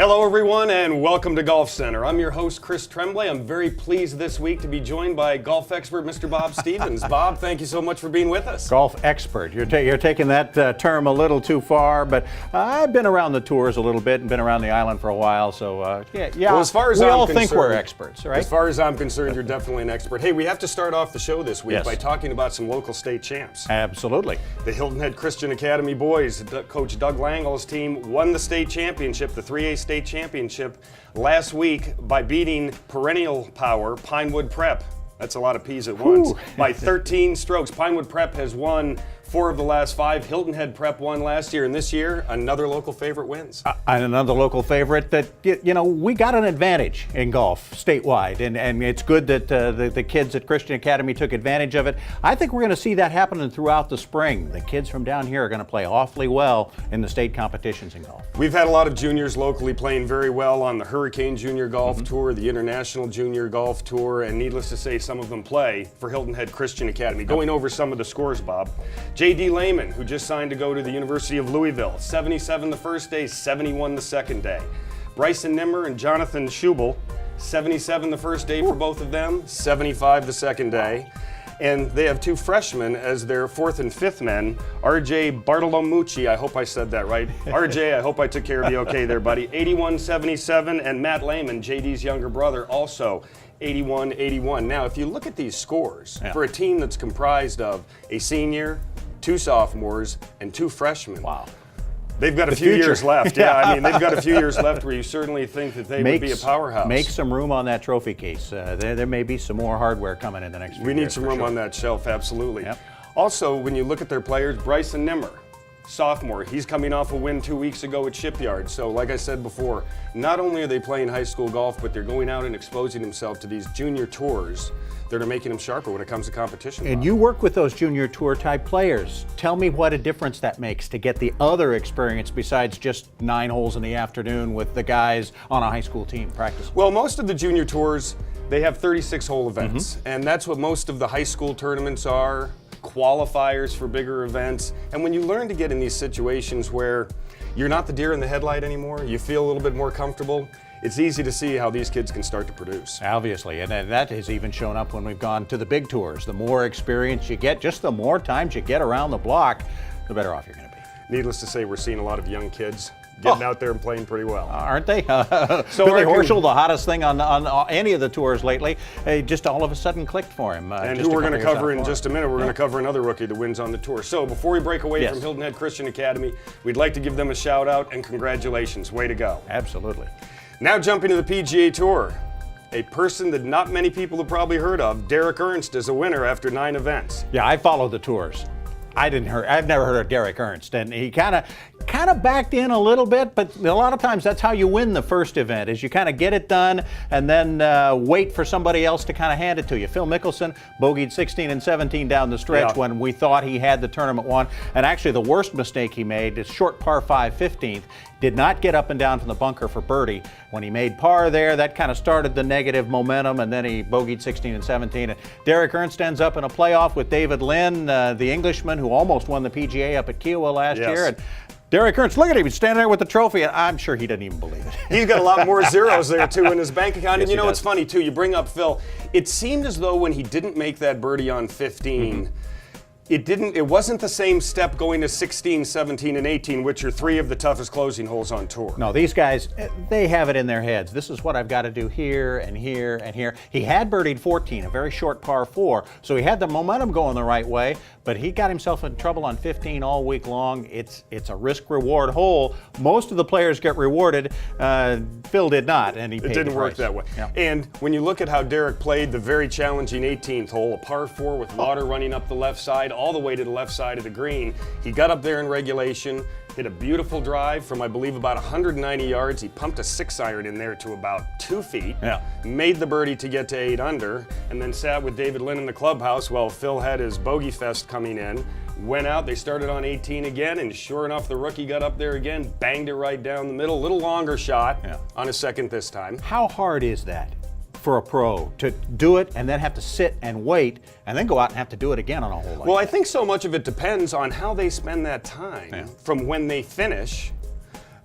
Hello everyone and welcome to Golf Center. I'm your host Chris Tremblay. I'm very pleased this week to be joined by golf expert Mr. Bob Stevens. Bob, thank you so much for being with us. Golf expert. You're taking that term a little too far, but I've been around the tours a little bit and been around the island for a while, so yeah. Well, as far as we I'm all concerned, think we're experts, right? As far as I'm concerned, you're definitely an expert. Hey, we have to start off the show this week by talking about some local state champs. Absolutely. The Hilton Head Christian Academy boys, Coach Doug Langle's team won the state championship, the 3A state championship, last week by beating perennial power Pinewood Prep. That's a lot of P's at once. By 13 strokes. Pinewood Prep has won 4 of the last 5. Hilton Head Prep won last year, and this year, another local favorite wins. And another local favorite that, you know, we got an advantage in golf statewide, and it's good that the kids at Christian Academy took advantage of it. I think we're going to see that happening throughout the spring. The kids from down here are going to play awfully well in the state competitions in golf. We've had a lot of juniors locally playing very well on the Hurricane Junior Golf Tour, the International Junior Golf Tour, and needless to say, some of them play for Hilton Head Christian Academy. Going over some of the scores, Bob. J.D. Lehman, who just signed to go to the University of Louisville, 77 the first day, 71 the second day. Bryson Nimmer and Jonathan Schubel, 77 the first day for both of them, 75 the second day. And they have 2 freshmen as their 4th and 5th men, RJ Bartolomucci, I hope I said that right. RJ, I hope I took care of you okay there, buddy. 81-77, and Matt Lehman, JD's younger brother, also 81-81. Now, if you look at these scores, for a team that's comprised of a senior, 2 sophomores, and 2 freshmen. Wow. They've got a few years left. Yeah, I mean, they've got a few years left where you certainly think that they would be a powerhouse. Make some room on that trophy case. There may be some more hardware coming in the next few years. We need some room on that shelf, absolutely. Yep. Also, when you look at their players, Bryson Nimmer, sophomore, he's coming off a win 2 weeks ago at Shipyard. So like I said before, not only are they playing high school golf, but they're going out and exposing themselves to these junior tours that are making them sharper when it comes to competition. And you work with those junior tour type players. Tell me what a difference that makes to get the other experience besides just 9 holes in the afternoon with the guys on a high school team practicing. Well, most of the junior tours, they have 36-hole events, and that's what most of the high school tournaments are, qualifiers for bigger events. And when you learn to get in these situations where you're not the deer in the headlight anymore, you feel a little bit more comfortable, it's easy to see how these kids can start to produce. Obviously, and that has even shown up when we've gone to the big tours. The more experience you get, just the more times you get around the block, the better off you're going to be. Needless to say, we're seeing a lot of young kids getting out there and playing pretty well. Aren't they? So Billy Horschel, the hottest thing on any of the tours lately, just all of a sudden clicked for him. And who we're going to cover in just a minute, we're going to cover another rookie that wins on the tour. So before we break away from Hilton Head Christian Academy, we'd like to give them a shout out and congratulations. Way to go. Absolutely. Now jumping to the PGA Tour. A person that not many people have probably heard of, Derek Ernst, is a winner after 9 events. Yeah, I follow the tours. I've never heard of Derek Ernst, and he kind of backed in a little bit, but a lot of times that's how you win the first event, is you kind of get it done and then wait for somebody else to kind of hand it to you. Phil Mickelson bogeyed 16 and 17 down the stretch when we thought he had the tournament won, and actually the worst mistake he made is short par 5 15th. Did not get up and down from the bunker for birdie. When he made par there, that kind of started the negative momentum, and then he bogeyed 16 and 17. And Derek Ernst ends up in a playoff with David Lynn, the Englishman who almost won the PGA up at Kiowa last year. And Derek Ernst, look at him, he's standing there with the trophy, and I'm sure he doesn't even believe it. He's got a lot more zeros there, too, in his bank account. And you know, it's funny, too, you bring up Phil. It seemed as though when he didn't make that birdie on 15, it wasn't the same step going to 16, 17, and 18, which are 3 of the toughest closing holes on tour. No, these guys, they have it in their heads. This is what I've got to do here and here and here. He had birdied 14, a very short par 4, so he had the momentum going the right way, but he got himself in trouble on 15 all week long. It's a risk-reward hole. Most of the players get rewarded. Phil did not, and he paid the price. It didn't work that way. Yeah. And when you look at how Derek played the very challenging 18th hole, a par 4 with water running up the left side, all the way to the left side of the green. He got up there in regulation, hit a beautiful drive from, I believe, about 190 yards. He pumped a 6-iron in there to about 2 feet, made the birdie to get to 8 under, and then sat with David Lynn in the clubhouse while Phil had his bogey fest coming in. Went out, they started on 18 again, and sure enough, the rookie got up there again, banged it right down the middle, a little longer shot on his second this time. How hard is that for a pro to do it and then have to sit and wait and then go out and have to do it again on a hole like Well, that? I think so much of it depends on how they spend that time from when they finish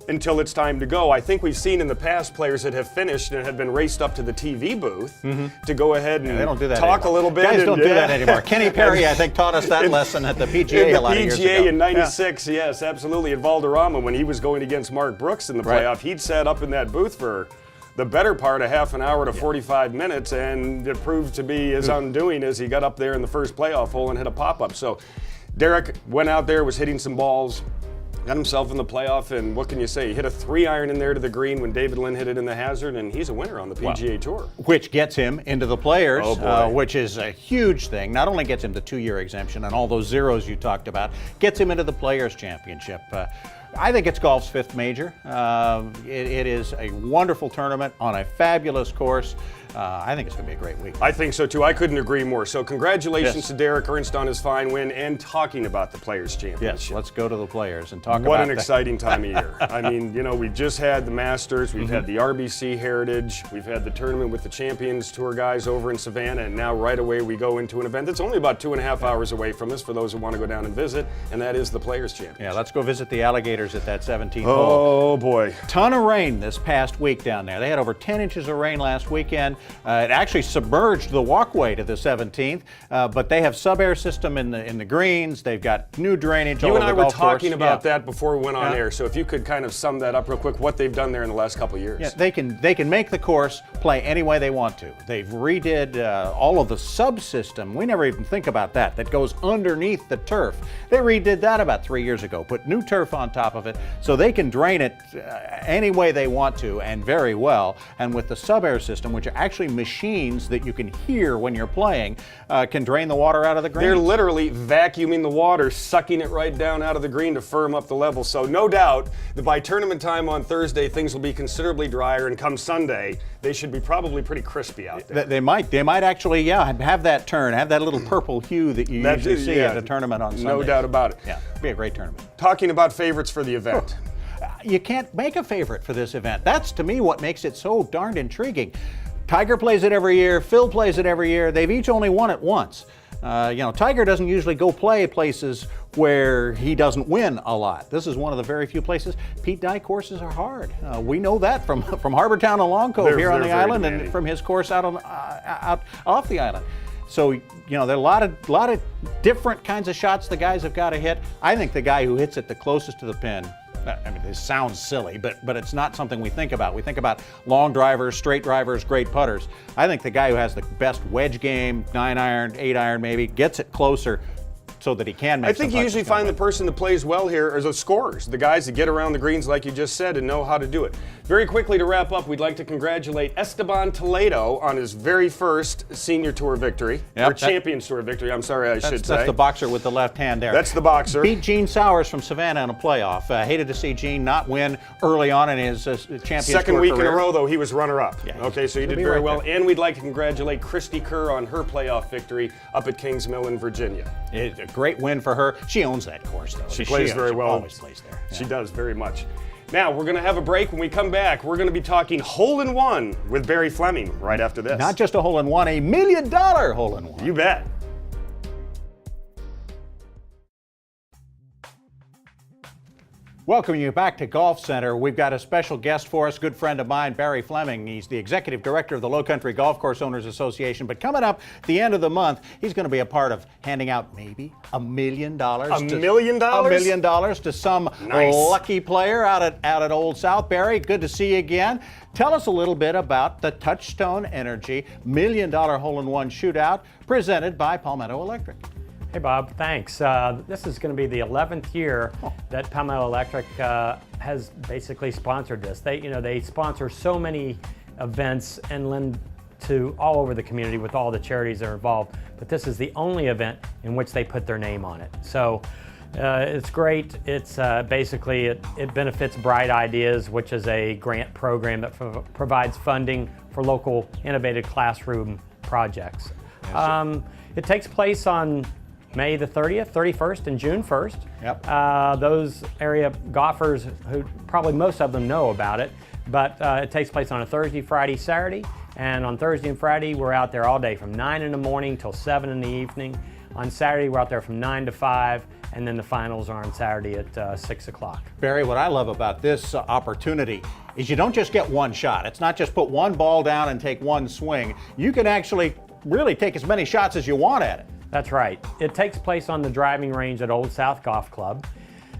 until it's time to go. I think we've seen in the past players that have finished and have been raced up to the TV booth to go ahead and they don't do that talk anymore. a little bit. Guys don't do that anymore. Kenny Perry, I think, taught us that lesson at the PGA a lot of years ago. PGA in '96, yes, absolutely. At Valderrama, when he was going against Mark Brooks in the playoff, he'd sat up in that booth for the better part of half an hour to 45 minutes, and it proved to be his undoing as he got up there in the first playoff hole and hit a pop-up. So Derek went out there, was hitting some balls, got himself in the playoff, and what can you say? He hit a 3-iron in there to the green when David Lynn hit it in the hazard, and he's a winner on the PGA Tour. Which gets him into the Players, Oh, boy. which is a huge thing. Not only gets him the 2-year exemption and all those zeros you talked about, gets him into the Players Championship. I think it's golf's 5th major. It is a wonderful tournament on a fabulous course. I think it's going to be a great week. I think so too. I couldn't agree more. So congratulations to Derek Ernst on his fine win and talking about the Players Championship. Yes, let's go to the Players and talk about What an exciting time of year. I mean, you know, we've just had the Masters, we've had the RBC Heritage, we've had the tournament with the Champions Tour guys over in Savannah, and now right away we go into an event that's only about 2.5 hours away from us for those who want to go down and visit, and that is the Players Championship. Yeah, let's go visit the Alligators at that 17th hole. Oh boy. Ton of rain this past week down there. They had over 10 inches of rain last weekend. It actually submerged the walkway to the 17th, but they have sub-air system in the greens. They've got new drainage all You over and I the were golf course. talking about that before we went on air, so if you could kind of sum that up real quick, what they've done there in the last couple of years. Yeah, they can make the course play any way they want to. They've redid all of the subsystem. We never even think about that goes underneath the turf. They redid that about 3 years ago, put new turf on top of it, so they can drain it any way they want to, and very well. And with the sub-air system, which are actually machines that you can hear when you're playing, can drain the water out of the green. They're literally vacuuming the water, sucking it right down out of the green to firm up the level. So no doubt that by tournament time on Thursday, things will be considerably drier, and come Sunday, they should be probably pretty crispy out there. They might actually, have that turn, have that little purple hue that you usually see at a tournament on Sunday. No doubt about it. Yeah, it'll be a great tournament. Talking about favorites for the event. You can't make a favorite for this event. That's, to me, what makes it so darned intriguing. Tiger plays it every year. Phil plays it every year. They've each only won it once. Tiger doesn't usually go play places where he doesn't win a lot. This is one of the very few places. Pete Dye courses are hard. We know that from Harbour Town and Long Cove here on the island, and from his course out off the island. So, there are a lot of different kinds of shots the guys have got to hit. I think the guy who hits it the closest to the pin, I mean, this sounds silly, but it's not something we think about. We think about long drivers, straight drivers, great putters. I think the guy who has the best wedge game, 9-iron, 8-iron maybe, gets it closer so that he can make I think you usually find the person that plays well here are the scorers, the guys that get around the greens like you just said and know how to do it. Very quickly to wrap up, we'd like to congratulate Esteban Toledo on his very first Senior Tour victory, or Champions Tour victory, I should say. That's the boxer with the left hand there. That's the boxer. Beat Gene Sowers from Savannah in a playoff. Hated to see Gene not win early on in his Champions Tour Second week career. in a row, though, he was runner-up. Yeah, okay, so he did very well. And we'd like to congratulate Christy Kerr on her playoff victory up at Kings Mill in Virginia. It's a great win for her. She owns that course, though. She plays very well. Always plays there. Yeah. She does very much. Now, we're going to have a break. When we come back, we're going to be talking hole-in-one with Barry Fleming right after this. Not just a hole-in-one, $1 million hole-in-one. You bet. Welcome you back to Golf Center. We've got a special guest for us, good friend of mine, Barry Fleming. He's the executive director of the Low Country Golf Course Owners Association. But coming up at the end of the month, he's going to be a part of handing out maybe $1 million. $1 million? $1 million to some lucky player out at Old South. Barry, good to see you again. Tell us a little bit about the Touchstone Energy $1 million hole-in-one shootout presented by Palmetto Electric. Hey Bob, thanks. This is going to be the 11th year that Palmetto Electric has basically sponsored this. They sponsor so many events and lend to all over the community with all the charities that are involved, but this is the only event in which they put their name on it. So it's great. It's basically, it benefits Bright Ideas, which is a grant program that provides funding for local innovative classroom projects. It takes place on May the 30th, 31st, and June 1st. Yep. Those area golfers, who probably most of them know about it, but it takes place on a Thursday, Friday, Saturday. And on Thursday and Friday, we're out there all day from 9 in the morning till 7 in the evening. On Saturday, we're out there from 9 to 5, and then the finals are on Saturday at 6 o'clock. Barry, what I love about this opportunity is you don't just get one shot. It's not just put one ball down and take one swing. You can actually really take as many shots as you want at it. That's right. It takes place on the driving range at Old South Golf Club.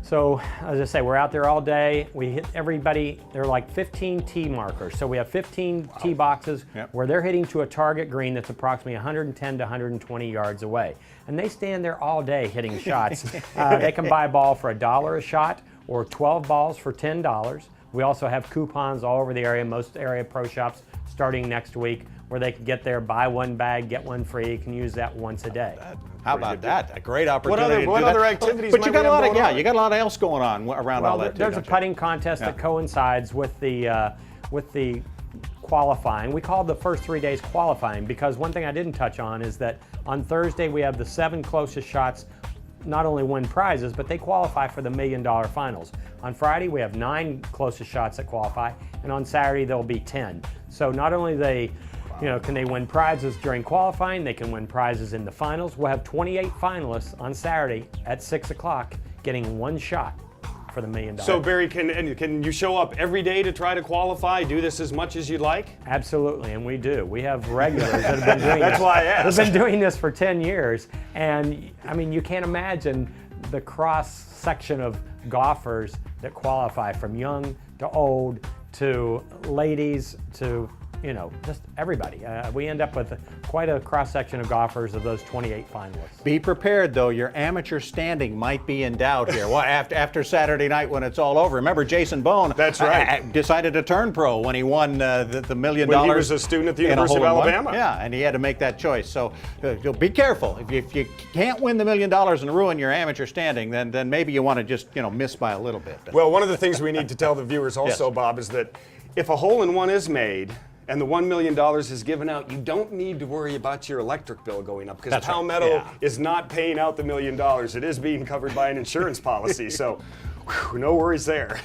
So, as I say, we're out there all day. We hit everybody. There are like 15 tee markers. So we have 15 tee boxes where they're hitting to a target green that's approximately 110 to 120 yards away. And they stand there all day hitting shots. They can buy a ball for $1 a shot or 12 balls for $10. We also have coupons all over the area, most area pro shops starting next week, where they can get there, buy one bag, get one free. You can use that once a day. How about that? A great opportunity. What other activities? But you might got a we have lot of going on? you got a lot of else going on around all that. There's a putting contest that coincides with the qualifying. We call the first 3 days qualifying because one thing I didn't touch on is that on Thursday we have the 7 closest shots not only win prizes, but they qualify for the $1 million finals. On Friday, we have 9 closest shots that qualify, and on Saturday, there'll be 10. So not only can they win prizes during qualifying, they can win prizes in the finals. We'll have 28 finalists on Saturday at 6 o'clock getting one shot for the $1 million. So Barry, can you show up every day to try to qualify, do this as much as you'd like? Absolutely, and we do. We have regulars that have been doing That's why I asked. They've been doing this for 10 years, and I mean, you can't imagine the cross section of golfers that qualify, from young to old to ladies to just everybody. We end up with quite a cross-section of golfers of those 28 finalists. Be prepared, though. Your amateur standing might be in doubt here. Well, after Saturday night when it's all over. Remember, Jason Bone That's right. Decided to turn pro when he won the $1 million. When he was a student at the University of Alabama. Yeah, and he had to make that choice. So be careful. If you can't win the $1 million and ruin your amateur standing, then maybe you want to just miss by a little bit. Well, one of the things we need to tell the viewers also, Bob, is that if a hole-in-one is made and the $1 million is given out, you don't need to worry about your electric bill going up because Palmetto is not paying out the $1 million. It is being covered by an insurance policy, so no worries there.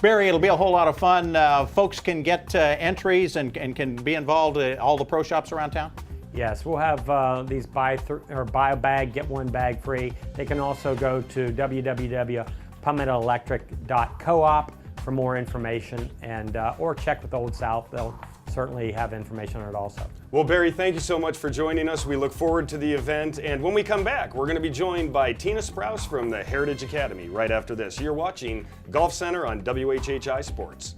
Barry, it'll be a whole lot of fun. Folks can get entries and can be involved at all the pro shops around town? Yes, we'll have these buy a bag, get one bag free. They can also go to www.palmettoelectric.coop for more information, and or check with Old South. They'll certainly have information on it also. Well, Barry, thank you so much for joining us. We look forward to the event, and when we come back, we're going to be joined by Tina Sprouse from the Heritage Academy right after this. You're watching Golf Center on WHHI Sports.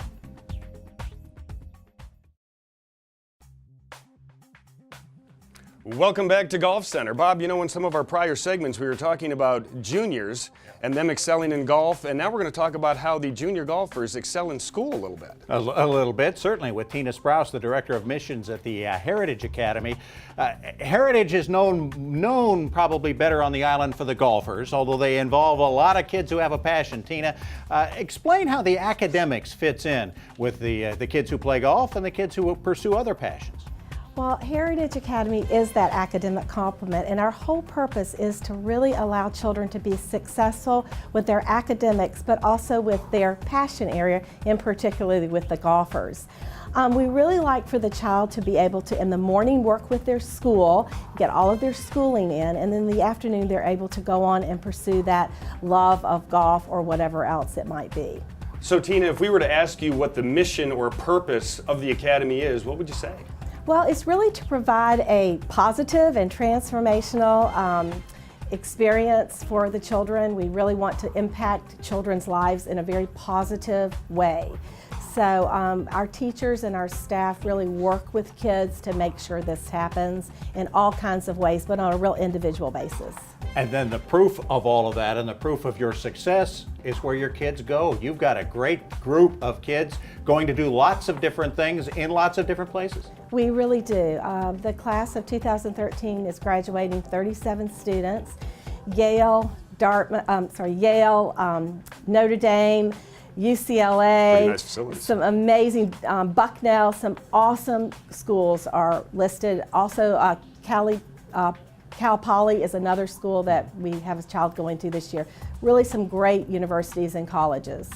Welcome back to Golf Center. Bob, in some of our prior segments we were talking about juniors and them excelling in golf, and now we're going to talk about how the junior golfers excel in school a little bit. A little bit, certainly, with Tina Sprouse, the Director of Missions at the Heritage Academy. Heritage is known probably better on the island for the golfers, although they involve a lot of kids who have a passion. Tina, explain how the academics fits in with the kids who play golf and the kids who pursue other passions. Well, Heritage Academy is that academic complement, and our whole purpose is to really allow children to be successful with their academics, but also with their passion area, and particularly with the golfers. We really like for the child to be able to, in the morning, work with their school, get all of their schooling in, and then in the afternoon they're able to go on and pursue that love of golf or whatever else it might be. So Tina, if we were to ask you what the mission or purpose of the Academy is, what would you say? Well, it's really to provide a positive and transformational experience for the children. We really want to impact children's lives in a very positive way. So our teachers and our staff really work with kids to make sure this happens in all kinds of ways, but on a real individual basis. And then the proof of all of that and the proof of your success is where your kids go. You've got a great group of kids going to do lots of different things in lots of different places. We really do. The class of 2013 is graduating 37 students. Yale, Notre Dame, UCLA, nice facilities. Some amazing, Bucknell, some awesome schools are listed. Also, Cal Poly is another school that we have a child going to this year. Really some great universities and colleges.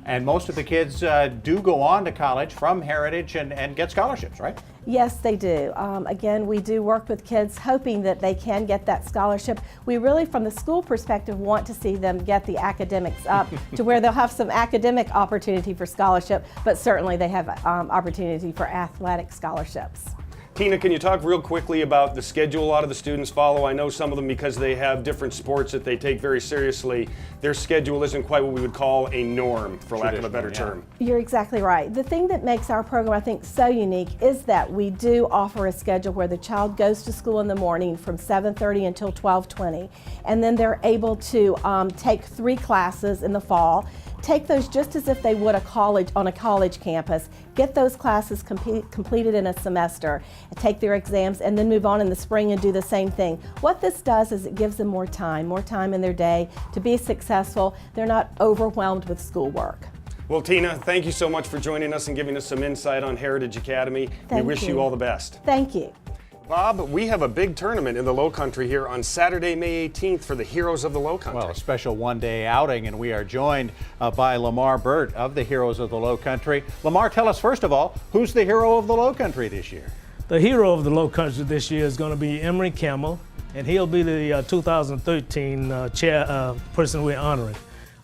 And most of the kids do go on to college from Heritage and get scholarships, right? Yes, they do. Again, we do work with kids hoping that they can get that scholarship. We really, from the school perspective, want to see them get the academics up to where they'll have some academic opportunity for scholarship, but certainly they have opportunity for athletic scholarships. Tina, can you talk real quickly about the schedule a lot of the students follow? I know some of them, because they have different sports that they take very seriously, their schedule isn't quite what we would call a norm, for lack of a better term. You're exactly right. The thing that makes our program, I think, so unique is that we do offer a schedule where the child goes to school in the morning from 7:30 until 12:20, and then they're able to take 3 classes in the fall, take those just as if they would on a college campus, get those classes completed in a semester, take their exams, and then move on in the spring and do the same thing. What this does is it gives them more time in their day to be successful. They're not overwhelmed with schoolwork. Well, Tina, thank you so much for joining us and giving us some insight on Heritage Academy. We wish you all the best. Thank you. Bob, we have a big tournament in the Low Country here on Saturday, May 18th for the Heroes of the Low Country. Well, a special one-day outing, and we are joined by Lamar Burt of the Heroes of the Low Country. Lamar, tell us first of all, who's the hero of the Low Country this year? The hero of the Low Country this year is going to be Emery Campbell, and he'll be the 2013 person we're honoring.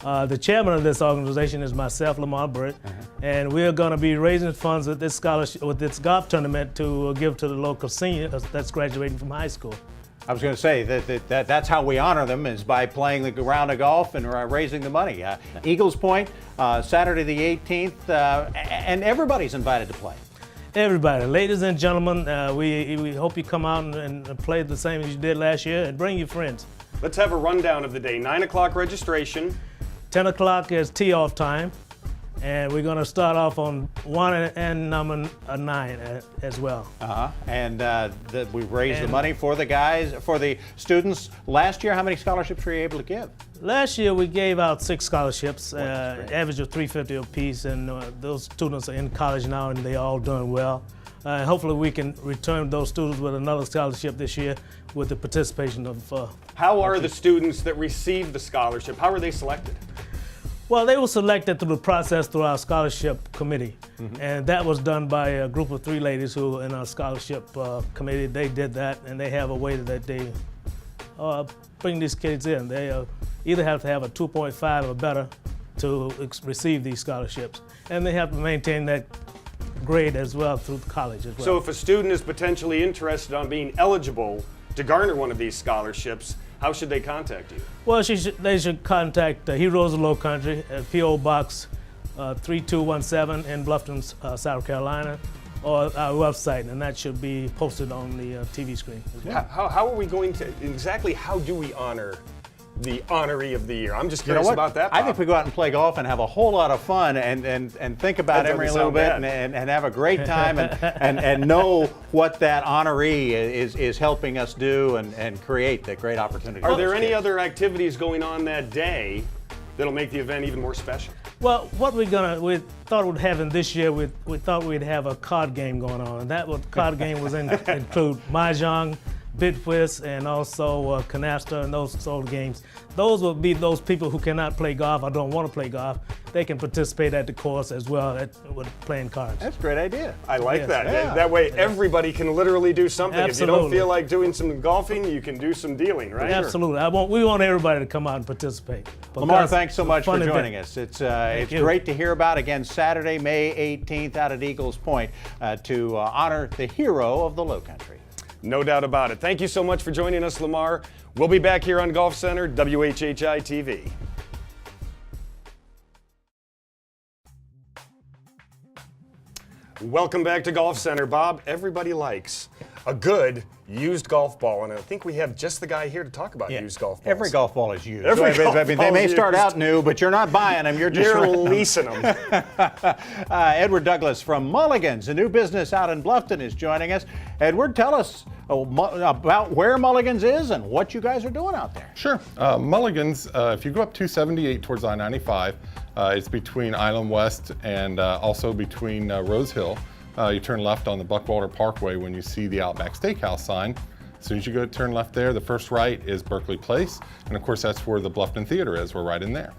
The chairman of this organization is myself, Lamar Burt, and we're going to be raising funds with this scholarship, with this golf tournament to give to the local senior that's graduating from high school. I was going to say that's how we honor them, is by playing the round of golf and raising the money. Eagles Point, Saturday the 18th, and everybody's invited to play. Everybody, ladies and gentlemen, we hope you come out and play the same as you did last year, and bring your friends. Let's have a rundown of the day. 9 o'clock registration. 10 o'clock is tee-off time, and we're going to start off on 1 and number 9 as well. And we raised the money for the guys, for the students. Last year, how many scholarships were you able to give? Last year, we gave out 6 scholarships, average of $350 apiece, and those students are in college now, and they're all doing well. Hopefully, we can return those students with another scholarship this year with the participation of. How are the students that receive the scholarship? How are they selected? Well, they were selected through the process through our scholarship committee, and that was done by a group of 3 ladies who in our scholarship committee. They did that, and they have a way that they bring these kids in. They either have to have a 2.5 or better to receive these scholarships, and they have to maintain that grade as well through college as well. So if a student is potentially interested on being eligible to garner one of these scholarships, how should they contact you? Well, they should contact Heroes of Low Country at P.O. Box 3217 in Bluffton, South Carolina, or our website, and that should be posted on the TV screen as well. How are we going to, exactly how do we honor the honoree of the year? I'm just curious about that, Bob. I think we go out and play golf and have a whole lot of fun and think about Emery a little bit and have a great time and know what that honoree is helping us do and create that great opportunity. Are there any other activities going on that day that'll make the event even more special? Well, what we thought we'd have in this year, we thought we'd have a card game going on, and that card game was include mahjong, bid whist, and also canasta and those sort of games. Those will be those people who cannot play golf or don't want to play golf. They can participate at the course as well with playing cards. That's a great idea. I like that. Yeah. That way everybody can literally do something. Absolutely. If you don't feel like doing some golfing, you can do some dealing, right? Absolutely. We want everybody to come out and participate. Lamar, thanks so much for joining us. It's great to hear about. Again, Saturday, May 18th out at Eagles Point to honor the hero of the Low Country. No doubt about it. Thank you so much for joining us, Lamar. We'll be back here on Golf Center, WHHI-TV. Welcome back to Golf Center. Bob, everybody likes a good used golf ball, and I think we have just the guy here to talk about used golf balls. Every golf ball is used. They may start out new, but you're not buying them. You're just leasing them. Edward Douglas from Mulligans, a new business out in Bluffton, is joining us. Edward, tell us about where Mulligans is and what you guys are doing out there. Sure. Mulligans, if you go up 278 towards I-95, it's between Island West and also between Rose Hill. You turn left on the Buckwater Parkway when you see the Outback Steakhouse sign. As soon as you turn left there, the first right is Berkeley Place. And of course, that's where the Bluffton Theater is. We're right in there.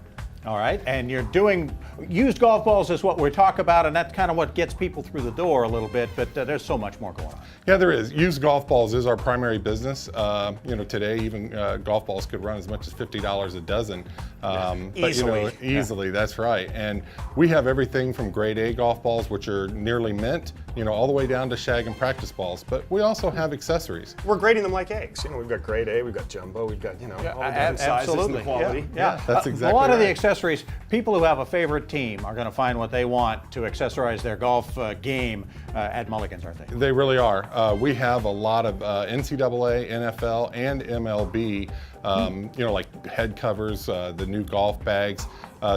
All right, and you're doing used golf balls is what we talk about, and that's kind of what gets people through the door a little bit, but there's so much more going on. Yeah, there is. Used golf balls is our primary business. Today even golf balls could run as much as $50 a dozen. Easily. Easily, that's right. And we have everything from grade A golf balls, which are nearly mint, all the way down to shag and practice balls. But we also have accessories. We're grading them like eggs. We've got grade A, we've got jumbo, we've got, all the different sizes and the quality. Yeah, that's exactly a lot of the right. accessories, people who have a favorite team are going to find what they want to accessorize their golf game at Mulligan's, aren't they? They really are. We have a lot of NCAA, NFL, and MLB, like head covers, the new golf bags.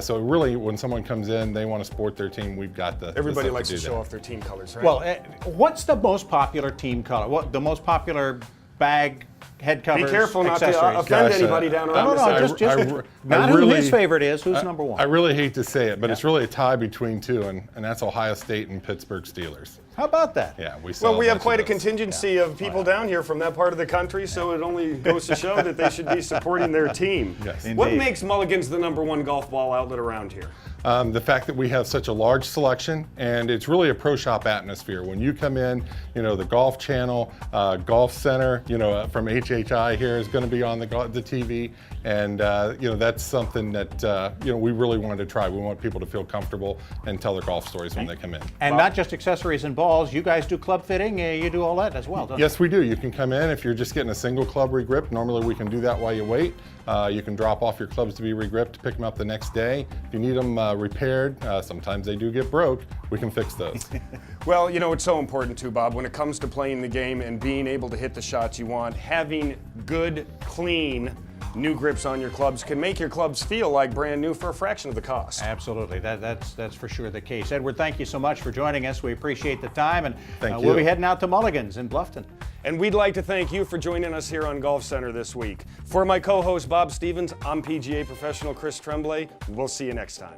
So really, when someone comes in, they want to support their team, we've got the Everybody stuff likes to do show that. off their team colors, right? Well, what's the most popular team color? What the most popular bag, head covers, Be careful not accessories? to offend Gosh, anybody down around No, this area. just not who his favorite is. Who's number one? I really hate to say it, but it's really a tie between two, and that's Ohio State and Pittsburgh Steelers. How about that? Yeah, we saw. Well, we have quite a bunch of those. contingency of people down here from that part of the country, so it only goes to show that they should be supporting their team. Yes. What Indeed. makes Mulligan's the #1 golf ball outlet around here? The fact that we have such a large selection, and it's really a pro shop atmosphere. When you come in, the Golf Channel, Golf Center, from HHI here is going to be on the TV, and that's something that we really wanted to try. We want people to feel comfortable and tell their golf stories when they come in. And not just accessories and balls. You guys do club fitting. You do all that as well, don't you? Yes, we do. You can come in if you're just getting a single club regripped. Normally we can do that while you wait. You can drop off your clubs to be regripped, pick them up the next day. If you need them repaired, sometimes they do get broke, we can fix those. Well, it's so important too, Bob, when it comes to playing the game and being able to hit the shots you want, having good, clean, new grips on your clubs can make your clubs feel like brand new for a fraction of the cost. Absolutely, that's for sure the case. Edward, thank you so much for joining us. We appreciate the time, and Thank we'll you. be heading out to Mulligan's in Bluffton. And we'd like to thank you for joining us here on Golf Center this week. For my co-host Bob Stevens, I'm PGA professional Chris Tremblay. We'll see you next time.